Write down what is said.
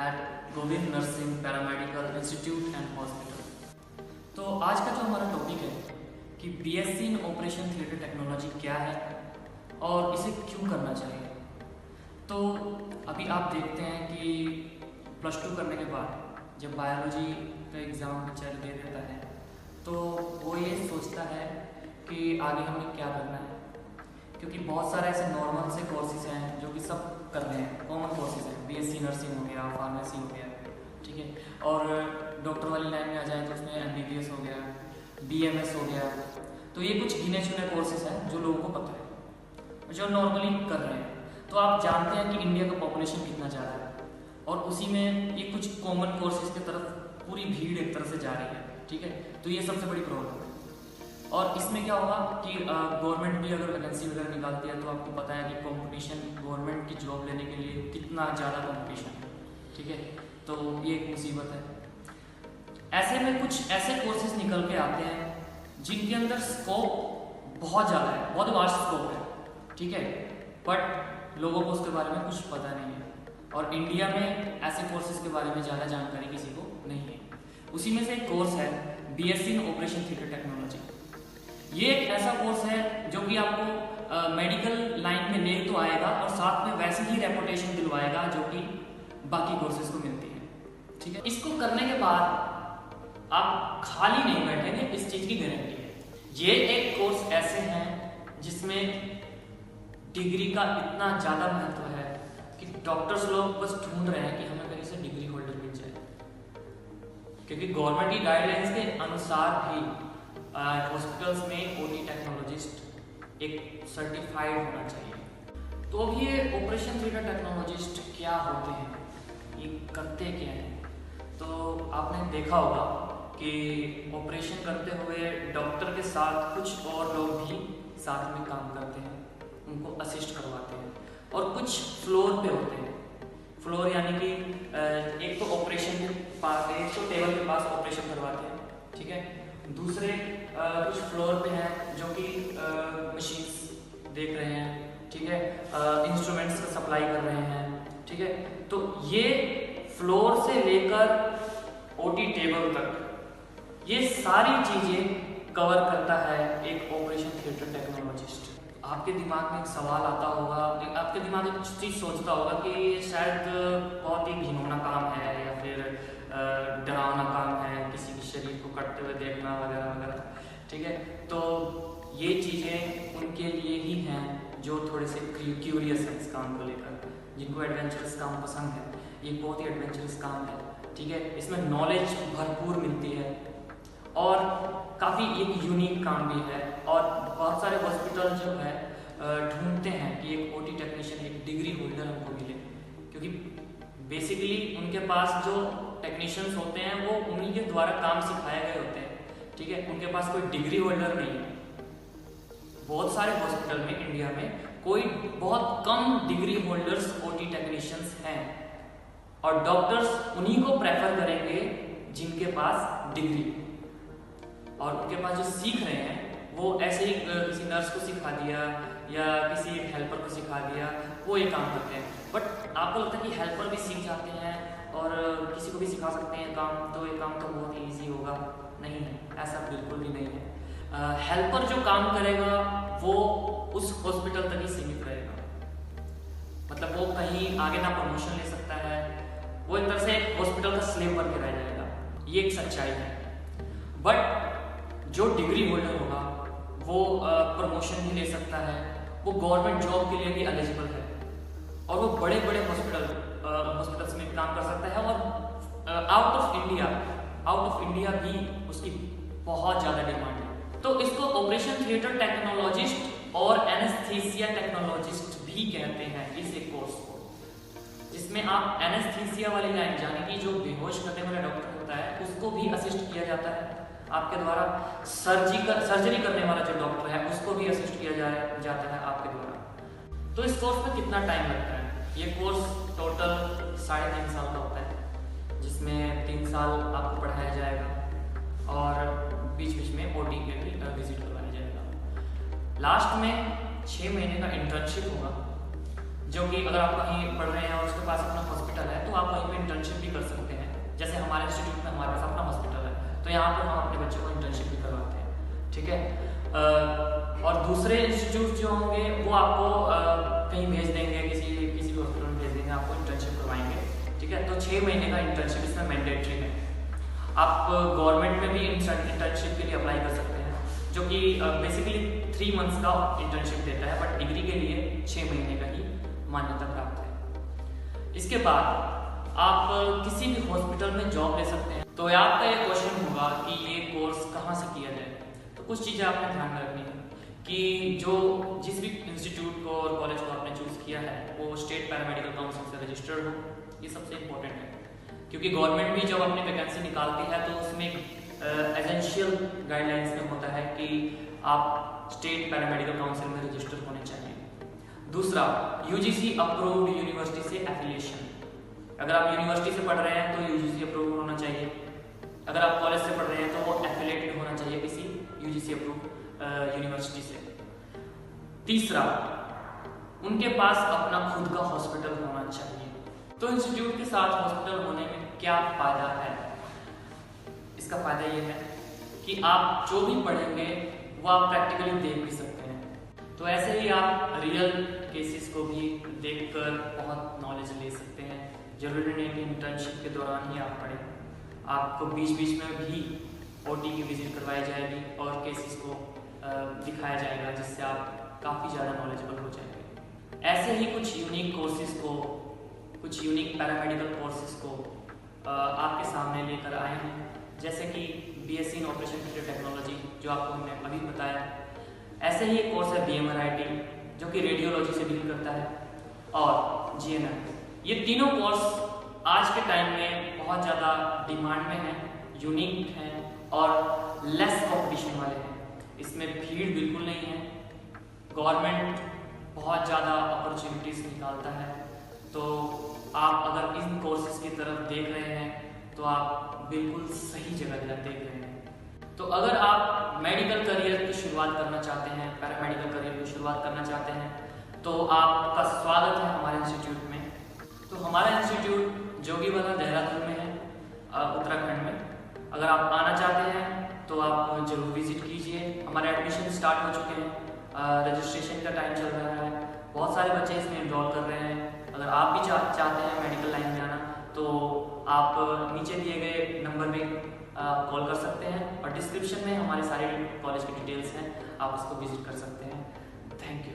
at Govind nursing paramedical institute and hospital. तो आज का जो हमारा टॉपिक है कि BSc in operation theatre technology क्या है और इसे क्यों करना चाहिए। तो अभी आप देखते हैं कि +2 करने के बाद जब बायोलॉजी का एग्ज़ाम बच्चा दे देता है तो वो ये सोचता है कि आगे हमें क्या करना है, क्योंकि बहुत सारे ऐसे नॉर्मल से कोर्सेज हैं जो कि सब कर रहे हैं, कॉमन कोर्सेज हैं। बीएससी नर्सिंग हो गया, फार्मेसी हो गया, ठीक है। और डॉक्टर वाली लाइन में आ जाए तो उसमें एमबीबीएस हो गया, बीएमएस हो गया। तो ये कुछ गिने चुने कोर्सेज हैं जो लोगों को पता है, जो नॉर्मली कर रहे हैं। तो आप जानते हैं कि इंडिया का पॉपुलेशन कितना ज़्यादा है और उसी में ये कुछ कॉमन कोर्सेज की तरफ पूरी भीड़ एक तरह से जा रही है, ठीक है। तो ये सबसे बड़ी प्रॉब्लम है। और इसमें क्या होगा कि गवर्नमेंट भी अगर वैकेंसी वगैरह निकालती है तो आपको पता है कि कंपटीशन गवर्नमेंट की जॉब लेने के लिए कितना ज़्यादा कंपटीशन है, ठीक है। तो ये एक मुसीबत है। ऐसे में कुछ ऐसे कोर्सेज निकल के आते हैं जिनके अंदर स्कोप बहुत ज़्यादा है, बहुत वास्ट स्कोप है, ठीक है, बट लोगों को उसके बारे में कुछ पता नहीं है। और इंडिया में ऐसे कोर्सेज के बारे में ज़्यादा जानकारी किसी को नहीं है। उसी में से एक कोर्स है BSc in operation theatre technology. ये एक ऐसा कोर्स है जो कि आपको मेडिकल लाइन में ले तो आएगा और साथ में वैसी ही रेपुटेशन दिलवाएगा जो कि बाकी कोर्सेज को मिलती है, ठीक है। इसको करने के बाद आप खाली नहीं बैठेंगे, इस चीज़ की गारंटी है। ये एक कोर्स ऐसे हैं जिसमें डिग्री का इतना ज़्यादा महत्व है कि डॉक्टर्स लोग बस ढूंढ रहे हैं कि हमें कहीं से डिग्री होल्डर मिल जाए, क्योंकि गवर्नमेंट की गाइडलाइंस के अनुसार भी हॉस्पिटल्स में ओटी टेक्नोलॉजिस्ट एक सर्टिफाइड होना चाहिए। तो अब ये ऑपरेशन थिएटर टेक्नोलॉजिस्ट क्या होते हैं, ये करते क्या हैं। तो आपने देखा होगा कि ऑपरेशन करते हुए डॉक्टर के साथ कुछ और लोग भी साथ में काम करते हैं, उनको असिस्ट करवाते हैं। और कुछ फ्लोर पे होते हैं, फ्लोर यानी कि एक तो ऑपरेशन के पास, एक तो टेबल के पास ऑपरेशन करवाते हैं, ठीक है। दूसरे कुछ फ्लोर पे हैं जो कि मशीन्स देख रहे हैं, ठीक है, इंस्ट्रूमेंट्स का सप्लाई कर रहे हैं, ठीक है। तो ये फ्लोर से लेकर ओटी टेबल तक ये सारी चीज़ें कवर करता है एक ऑपरेशन थिएटर टेक्नोलॉजिस्ट। आपके दिमाग में एक सवाल आता होगा, आपके दिमाग में कुछ चीज़ सोचता होगा कि ये शायद बहुत ही घिनौना काम है या फिर डरावना काम है, किसी के शरीर को कटते हुए देखना वगैरह वगैरह, ठीक है। तो ये चीज़ें उनके लिए ही हैं जो थोड़े से क्यूरियस हैं इस काम को लेकर, जिनको एडवेंचरस काम पसंद है। ये बहुत ही एडवेंचरस काम है, ठीक है। इसमें नॉलेज भरपूर मिलती है और काफ़ी एक यूनिक काम भी है। और बहुत सारे हॉस्पिटल जो है ढूंढते हैं कि एक ओटी टेक्नीशियन, एक डिग्री होल्डर हमको मिले, क्योंकि बेसिकली उनके पास जो टेक्नीशियंस होते हैं वो उन्हीं के द्वारा काम सिखाए गए होते हैं, ठीक है। उनके पास कोई डिग्री होल्डर नहीं है। बहुत सारे हॉस्पिटल में इंडिया में कोई बहुत कम डिग्री होल्डर्स ओटी टेक्नीशियंस हैं और डॉक्टर्स उन्हीं को प्रेफर करेंगे जिनके पास डिग्री, और उनके पास जो सीख रहे हैं वो ऐसे ही किसी नर्स को सिखा दिया या किसी हेल्पर को सिखा दिया, वो ये काम करते हैं। बट आपको लगता है कि हेल्पर भी सीख जाते हैं और किसी को भी सिखा सकते हैं काम, तो ये काम तो बहुत ही ईजी होगा। नहीं है, ऐसा बिल्कुल भी नहीं है। हेल्पर जो काम करेगा वो उस हॉस्पिटल तक ही सीमित रहेगा, मतलब वो कहीं आगे ना प्रमोशन ले सकता है, वो एक तरह से हॉस्पिटल का स्लेव बन के रह जाएगा। ये एक सच्चाई है। बट जो डिग्री होल्डर होगा वो प्रमोशन भी ले सकता है, वो गवर्नमेंट जॉब के लिए भी एलिजिबल है और वो बड़े बड़े हॉस्पिटल्स में काम कर सकता है। और आउट ऑफ इंडिया भी उसकी बहुत ज़्यादा डिमांड है। तो इसको ऑपरेशन थिएटर टेक्नोलॉजिस्ट और एनेस्थीसिया टेक्नोलॉजिस्ट भी कहते हैं इस एक कोर्स को, जिसमें आप एनेस्थीसिया वाली लाइन, यानी कि जो बेहोश करने वाला डॉक्टर होता है उसको भी असिस्ट किया जाता है आपके द्वारा। सर्जरी करने वाला जो डॉक्टर है उसको भी असिस्ट किया जाता है आपके द्वारा। तो इस कोर्स में कितना टाइम लगता है? ये कोर्स टोटल 3.5 साल का होता है, जिसमें 3 साल आपको पढ़ाया जाएगा और बीच बीच में ओटी के भी विजिट करवाया जाएगा। लास्ट में 6 महीने का इंटर्नशिप होगा, जो कि अगर आप कहीं पढ़ रहे हैं और उसके पास अपना हॉस्पिटल है तो आप वहीं पे इंटर्नशिप भी कर सकते हैं। जैसे हमारे इंस्टीट्यूट में हमारे पास अपना हॉस्पिटल है तो यहाँ पर हम अपने बच्चों को इंटर्नशिप भी करवाते हैं, ठीक है। और दूसरे इंस्टीट्यूट जो होंगे वो आपको कहीं भेज देंगे, किसी भी हॉस्पिटल में भेज देंगे, आपको इंटर्नशिप करवाएंगे, ठीक है। तो 6 महीने का इंटर्नशिप इसमें मैंडेटरी है। आप गवर्नमेंट में भी इंटर्नशिप के लिए अप्लाई कर सकते हैं, जो कि बेसिकली 3 मंथ्स का इंटर्नशिप देता है, बट डिग्री के लिए 6 महीने का ही मान्यता प्राप्त है। इसके बाद आप किसी भी हॉस्पिटल में जॉब ले सकते हैं। तो आपका एक क्वेश्चन होगा कि ये कोर्स कहाँ से किया जाए। तो कुछ चीज़ें आपने ध्यान में रखनी है कि जिस भी इंस्टीट्यूट को और कॉलेज को आपने चूज़ किया है वो स्टेट पैरामेडिकल काउंसिल से रजिस्टर्ड हो। ये सबसे इम्पोर्टेंट है, क्योंकि गवर्नमेंट भी जब अपनी वैकेंसी निकालती है तो उसमें एसेंशियल गाइडलाइंस में होता है कि आप स्टेट पैरामेडिकल काउंसिल में रजिस्टर होने चाहिए। दूसरा, यूजीसी अप्रूव्ड यूनिवर्सिटी से एफिलिएशन। अगर आप यूनिवर्सिटी से पढ़ रहे हैं तो यूजीसी अप्रूव्ड होना चाहिए। अगर आप कॉलेज से पढ़ रहे हैं तो वो एफिलिएटेड होना चाहिए किसी यूजीसी अप्रूव्ड यूनिवर्सिटी से। तीसरा, उनके पास अपना खुद का हॉस्पिटल होना चाहिए। तो इंस्टीट्यूट के साथ हॉस्पिटल होने में क्या फायदा है? इसका फायदा ये है कि आप जो भी पढ़ेंगे वो आप प्रैक्टिकली देख भी सकते हैं। तो ऐसे ही आप रियल केसेस को भी देखकर बहुत नॉलेज ले सकते हैं। जरूरी नहीं कि इंटर्नशिप के दौरान ही आप पढ़ें, आपको बीच बीच में भी ओटी की विजिट करवाई जाएगी और केसेस को दिखाया जाएगा, जिससे आप काफ़ी ज़्यादा नॉलेजेबल हो जाएंगे। ऐसे ही कुछ यूनिक कोर्सेज को, कुछ यूनिक पैरामेडिकल कोर्सेज को आपके सामने लेकर आए हैं, जैसे कि BSc in operation theatre technology जो आपको हमने अभी बताया। ऐसे ही एक कोर्स है बीएमआरआईटी जो कि रेडियोलॉजी से डील करता है, और जीएनएम। ये तीनों कोर्स आज के टाइम में बहुत ज़्यादा डिमांड में हैं, यूनिक हैं और लेस कंपटीशन वाले हैं। इसमें भीड़ बिल्कुल नहीं है। गवर्नमेंट बहुत ज़्यादा अपॉर्चुनिटीज़ निकालता है, तो आप अगर इन कोर्सेज की तरफ देख रहे हैं तो आप बिल्कुल सही जगह देख रहे हैं। तो अगर आप मेडिकल करियर की शुरुआत करना चाहते हैं, पैरामेडिकल करियर की शुरुआत करना चाहते हैं, तो आपका स्वागत है हमारे इंस्टीट्यूट में। तो हमारा इंस्टीट्यूट जोगीवाला देहरादून में है, उत्तराखंड में। अगर आप आना चाहते हैं तो आप जरूर विजिट कीजिए। हमारे एडमिशन स्टार्ट हो चुके हैं, रजिस्ट्रेशन का टाइम चल रहा है, बहुत सारे बच्चे इसमें इनरोल कर रहे हैं। अगर आप भी चाहते हैं मेडिकल लाइन में आना तो आप नीचे दिए गए नंबर में कॉल कर सकते हैं, और डिस्क्रिप्शन में हमारे सारे कॉलेज की डिटेल्स हैं, आप उसको विजिट कर सकते हैं। Thank you.